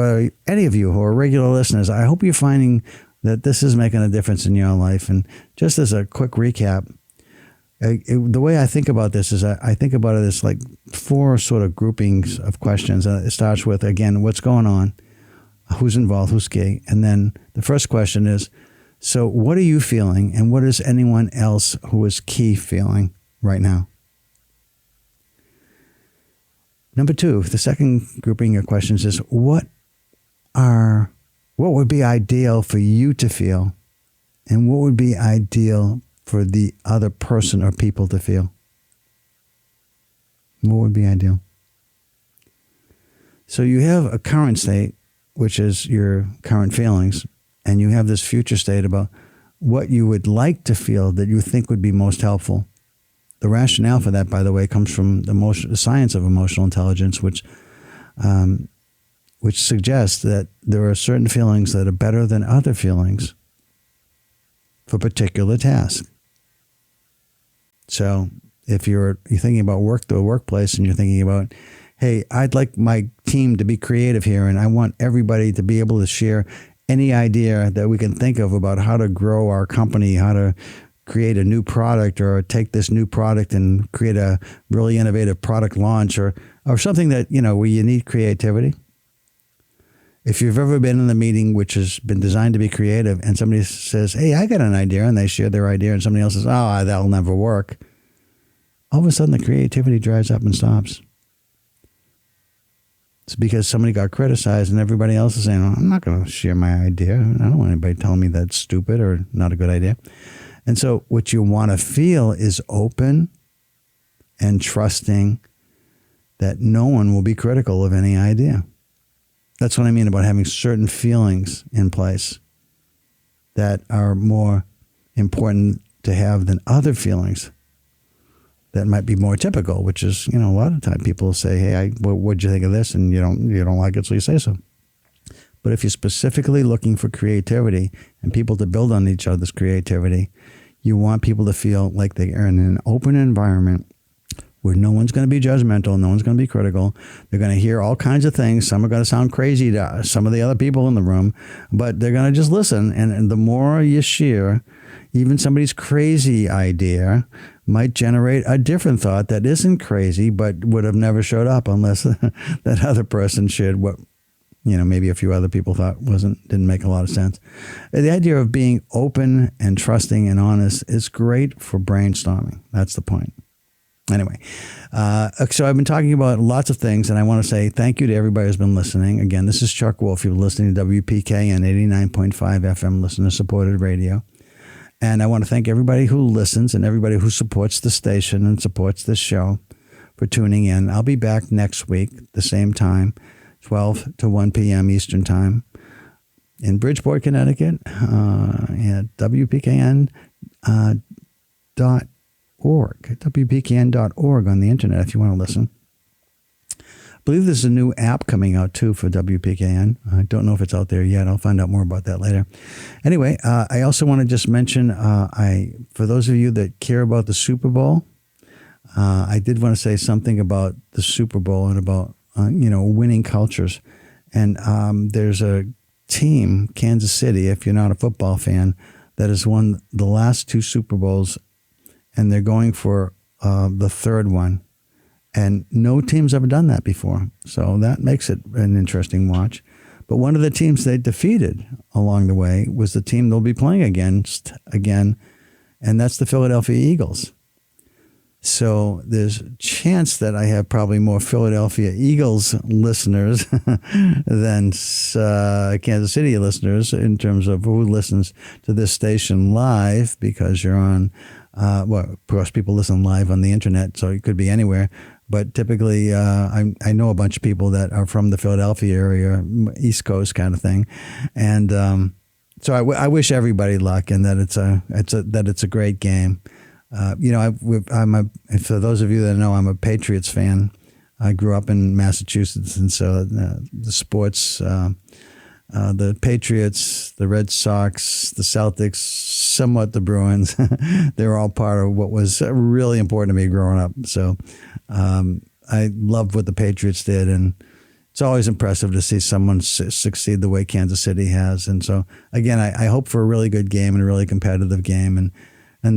any of you who are regular listeners, I hope you're finding that this is making a difference in your life. And just as a quick recap, the way I think about this is I think about it as like 4 sort of groupings of questions. It starts with, again, what's going on, who's involved, who's key. And then the first question is, so what are you feeling and what is anyone else who is key feeling right now? Number 2, the second grouping of questions is what would be ideal for you to feel and what would be ideal for the other person or people to feel? What would be ideal? So you have a current state, which is your current feelings, and you have this future state about what you would like to feel that you think would be most helpful. The rationale for that, by the way, comes from the science of emotional intelligence, which suggests that there are certain feelings that are better than other feelings for particular tasks. So if you're thinking about the workplace and you're thinking about, hey, I'd like my team to be creative here and I want everybody to be able to share any idea that we can think of about how to grow our company, how to create a new product or take this new product and create a really innovative product launch or something that, you know, where you need creativity. If you've ever been in a meeting which has been designed to be creative and somebody says, hey, I got an idea, and they share their idea and somebody else says, oh, that'll never work. All of a sudden the creativity dries up and stops. It's because somebody got criticized and everybody else is saying, oh, I'm not going to share my idea. I don't want anybody telling me that's stupid or not a good idea. And so what you want to feel is open and trusting that no one will be critical of any idea. That's what I mean about having certain feelings in place that are more important to have than other feelings that might be more typical, which is, you know, a lot of time people say, hey, what'd you think of this? And you don't like it, so you say so. But if you're specifically looking for creativity and people to build on each other's creativity, you want people to feel like they are in an open environment where no one's going to be judgmental, no one's going to be critical. They're going to hear all kinds of things. Some are going to sound crazy to some of the other people in the room, but they're going to just listen. And the more you share, even somebody's crazy idea might generate a different thought that isn't crazy, but would have never showed up unless that other person shared what, you know, maybe a few other people thought didn't make a lot of sense. The idea of being open and trusting and honest is great for brainstorming. That's the point. Anyway, so I've been talking about lots of things, and I want to say thank you to everybody who's been listening. Again, this is Chuck Wolf. You're listening to WPKN 89.5 FM, listener-supported radio. And I want to thank everybody who listens and everybody who supports the station and supports this show for tuning in. I'll be back next week, the same time, 12 to 1 p.m. Eastern Time in Bridgeport, Connecticut, at WPKN.org, WPKN.org on the internet if you want to listen. I believe there's a new app coming out, too, for WPKN. I don't know if it's out there yet. I'll find out more about that later. Anyway, I also want to just mention, for those of you that care about the Super Bowl, I did want to say something about the Super Bowl and about, winning cultures. And there's a team, Kansas City, if you're not a football fan, that has won the last 2 Super Bowls, and they're going for the third one. And no team's ever done that before. So that makes it an interesting watch. But one of the teams they defeated along the way was the team they'll be playing against again, and that's the Philadelphia Eagles. So there's a chance that I have probably more Philadelphia Eagles listeners than Kansas City listeners in terms of who listens to this station live, because you're on, well, of course, people listen live on the internet, so it could be anywhere. But typically, I know a bunch of people that are from the Philadelphia area, East Coast kind of thing, and so I wish everybody luck, and that it's a great game. For those of you that know, I'm a Patriots fan. I grew up in Massachusetts, and so the sports, the Patriots, the Red Sox, the Celtics, somewhat the Bruins, they're all part of what was really important to me growing up. So I loved what the Patriots did, and it's always impressive to see someone succeed the way Kansas City has. And so, again, I hope for a really good game and a really competitive game, and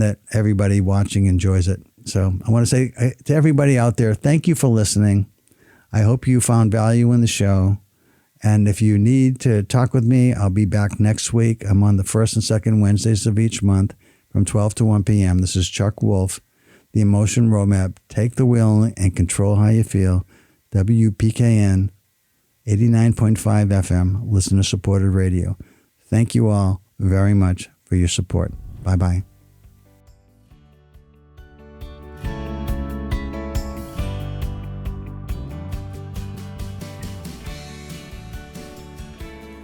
that everybody watching enjoys it. So I want to say to everybody out there, thank you for listening. I hope you found value in the show. And if you need to talk with me, I'll be back next week. I'm on the first and second Wednesdays of each month from 12 to 1 p.m. This is Chuck Wolf, the Emotion Roadmap. Take the wheel and control how you feel. WPKN 89.5 FM, listener-supported radio. Thank you all very much for your support. Bye-bye.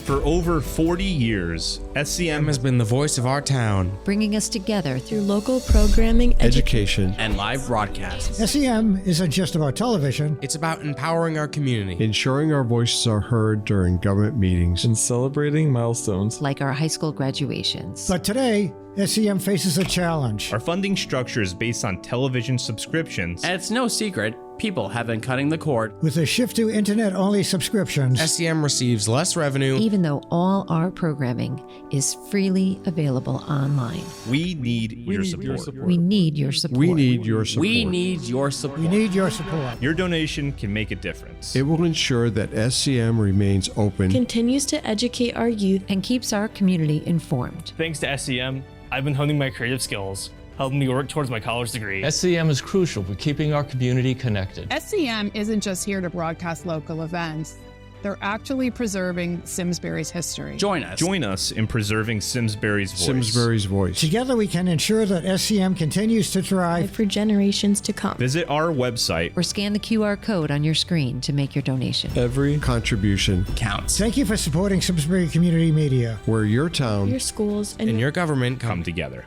For over 40 years, SCM has been the voice of our town, bringing us together through local programming, education, and live broadcasts. SCM isn't just about television. It's about empowering our community, ensuring our voices are heard during government meetings, and celebrating milestones like our high school graduations. But today, SCM faces a challenge. Our funding structure is based on television subscriptions. And it's no secret, people have been cutting the cord. With a shift to internet-only subscriptions, SCM receives less revenue, even though all our programming is freely available online. We need your support. We need your support. We need your support. We need your support. We need your support. Your donation can make a difference. It will ensure that SCM remains open, continues to educate our youth, and keeps our community informed. Thanks to SCM, I've been honing my creative skills, helping me work towards my college degree. SCM is crucial for keeping our community connected. SCM isn't just here to broadcast local events. They're actually preserving Simsbury's history. Join us. Join us in preserving Simsbury's voice. Simsbury's voice. Together we can ensure that SCM continues to thrive for generations to come. Visit our website or scan the QR code on your screen to make your donation. Every contribution counts. Thank you for supporting Simsbury Community Media, where your town, your schools, and your government come together.